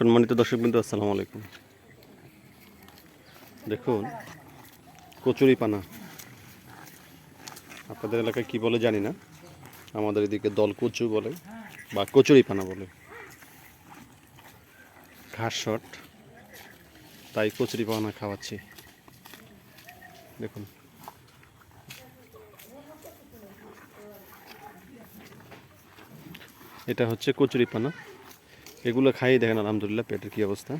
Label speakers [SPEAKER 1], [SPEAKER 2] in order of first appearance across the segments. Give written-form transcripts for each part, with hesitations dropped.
[SPEAKER 1] সম্মানিত দর্শকবৃন্দ, আসসালামু আলাইকুম। দেখুন, কচুরি পানা আপনাদের এলাকায় কি বলে জানি না, আমাদের এদিকে দল কচু বলে বা কচুরি পানা বলে। ঘাস শট, তাই কচুরি পানা খাওয়াচ্ছি। দেখুন, এটা হচ্ছে কচুরি পানা। এগুলো খাইয়ে দেখেন আলহামদুলিল্লাহ পেটের কী অবস্থা।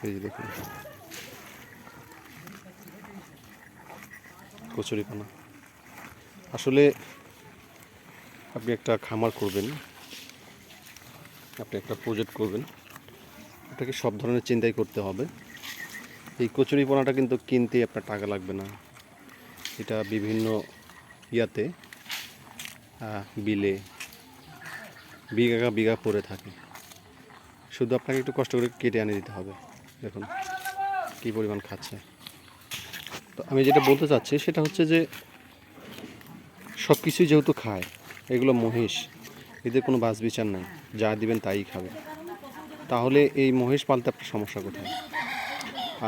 [SPEAKER 1] এই যে দেখুন, কচুরি পানা। আসলে আপনি একটা খামার করবেন, আপনি একটা প্রজেক্ট করবেন, আপনাকে সব ধরনের চিন্তাই করতে হবে। এই কচুরি পানাটা কিন্তু কিনতেই আপনার টাকা লাগবে না। এটা বিভিন্ন ইয়াতে বিলে বিঘা বিঘা পড়ে থাকে। শুধু আপনাকে একটু কষ্ট করে কেটে এনে দিতে হবে। দেখুন কী পরিমাণ খাচ্ছে। তো আমি যেটা বলতে চাচ্ছি সেটা হচ্ছে যে সব কিছুই যেহেতু খায়, এগুলো মহিষ, এদের কোনো বাছ বিচার নাই, যা দিবেন তাই খাবে। তাহলে এই মহিষ পালতে আপনার সমস্যা কোথায়?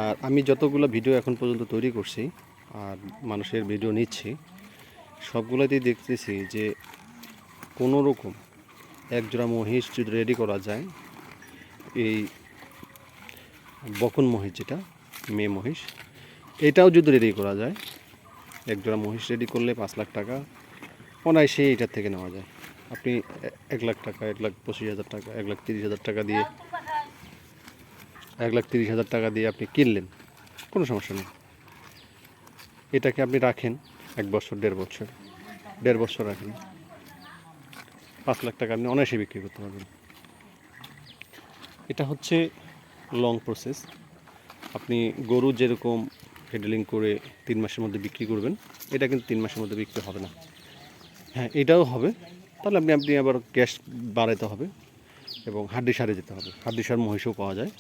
[SPEAKER 1] আর আমি যতগুলো ভিডিও এখন পর্যন্ত তৈরি করছি আর মানুষের ভিডিও নিচ্ছি, সবগুলোতেই দেখতেছি যে কোনো রকম একজোড়া মহিষ যদি রেডি করা যায়, এই বকন মহিষ যেটা মেয়ে মহিষ, এটাও যদি রেডি করা যায়, একজোড়া মহিষ রেডি করলে 5 লাখ টাকা অনায়াসে এটার থেকে নেওয়া যায়। আপনি 1 লাখ টাকা, 1,25,000 টাকা, 1,30,000 টাকা দিয়ে 1,30,000 টাকা দিয়ে আপনি কিনলেন, কোনো সমস্যা নেই। এটাকে আপনি রাখেন 1 বছর, 1.5 বছর রাখেন, 5 লাখ টাকা আপনি অনায়াসে বিক্রি করতে পারবেন। এটা হচ্ছে লং প্রসেস। আপনি গরু যেরকম হ্যান্ডলিং করে 3 মাসের মধ্যে বিক্রি করবেন, এটা কিন্তু 3 মাসের মধ্যে বিক্রি হবে না। হ্যাঁ, এটাও হবে, তাহলে আপনি আবার ক্যাশ বাড়াতে হবে এবং হাড্ডি সারে যেতে হবে। হাড্ডি সার মহিষও পাওয়া যায়।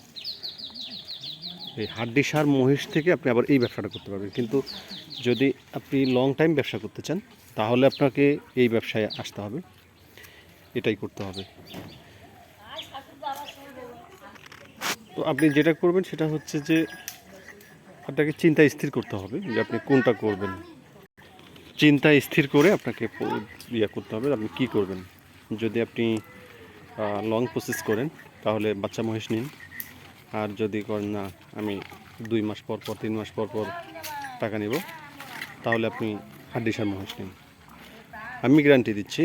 [SPEAKER 1] এই হাড্ডি সার মহিষ থেকে আপনি আবার এই ব্যবসাটা করতে পারবেন। কিন্তু যদি আপনি লং টাইম ব্যবসা করতে চান, তাহলে আপনাকে এই ব্যবসায় আসতে হবে, এটাই করতে হবে। তো আপনি যেটা করবেন সেটা হচ্ছে যে আপনাকে চিন্তা স্থির করতে হবে যে আপনি কোনটা করবেন। চিন্তা স্থির করে আপনাকে করতে হবে আপনি কী করবেন। যদি আপনি লং প্রসেস করেন তাহলে বাচ্চা মহিষ নিন। আর যদি করেন না আমি 2 মাস পর পর 3 মাস পর পর টাকা নেব, তাহলে আপনি হাড্ডিসার মহিষ নিন। আমি গ্যারান্টি দিচ্ছি,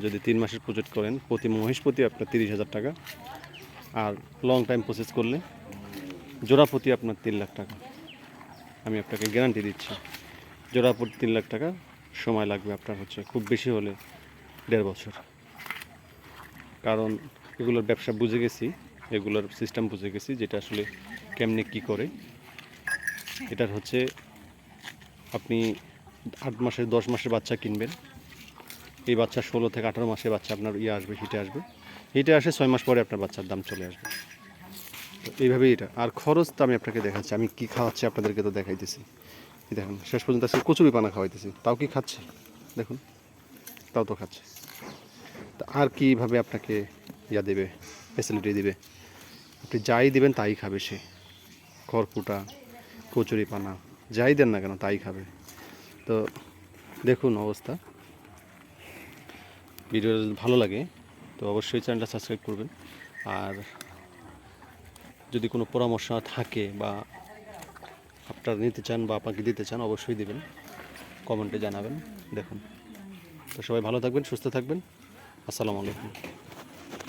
[SPEAKER 1] যদি 3 মাসের প্রজেক্ট করেন প্রতি মহিষ প্রতি আপনার 30,000 টাকা, আর লং টাইম প্রসেস করলে জোড়া প্রতি আপনার 3 লাখ টাকা। আমি আপনাকে গ্যারান্টি দিচ্ছি, জোড়া প্রতি 3 লাখ টাকা। সময় লাগবে আপনার হচ্ছে খুব বেশি হলে 1.5 বছর। কারণ এগুলোর ব্যবসা বুঝে গেছি, এগুলোর সিস্টেম বুঝে গেছি, যেটা আসলে কেমনে কি করে। এটার হচ্ছে আপনি 8 মাসের 10 মাসের বাচ্চা কিনবেন, এই বাচ্চা 16 থেকে 18 মাসের বাচ্চা আপনার আসবে, হিটে আসে 6 মাস পরে আপনার বাচ্চার দাম চলে আসবে। তো এইভাবেই এটা। আর খরচ তো আমি আপনাকে দেখাচ্ছি, আমি কি খাওয়াচ্ছি আপনাদেরকে তো দেখাইতেছি। দেখুন শেষ পর্যন্ত আজকে কচুরি পানা খাওয়াইতেছি, তাও কি খাচ্ছে, দেখুন তাও তো খাচ্ছে। তা আর কীভাবে আপনাকে দেবে, ফ্যাসিলিটি দেবে? আপনি যাই দেবেন তাই খাবে সে। খড়কুটা, কচুরি পানা, যাই দেন না কেন তাই খাবে। তো দেখুন অবস্থা। ভিডিও যদি ভালো লাগে তো অবশ্যই চ্যানেলটা সাবস্ক্রাইব করবেন। আর যদি কোনো পরামর্শ থাকে বা আপনারা নিতে চান বা আপনাকে দিতে চান, অবশ্যই দেবেন, কমেন্টে জানাবেন। দেখুন, তো সবাই ভালো থাকবেন, সুস্থ থাকবেন। আসসালামু আলাইকুম।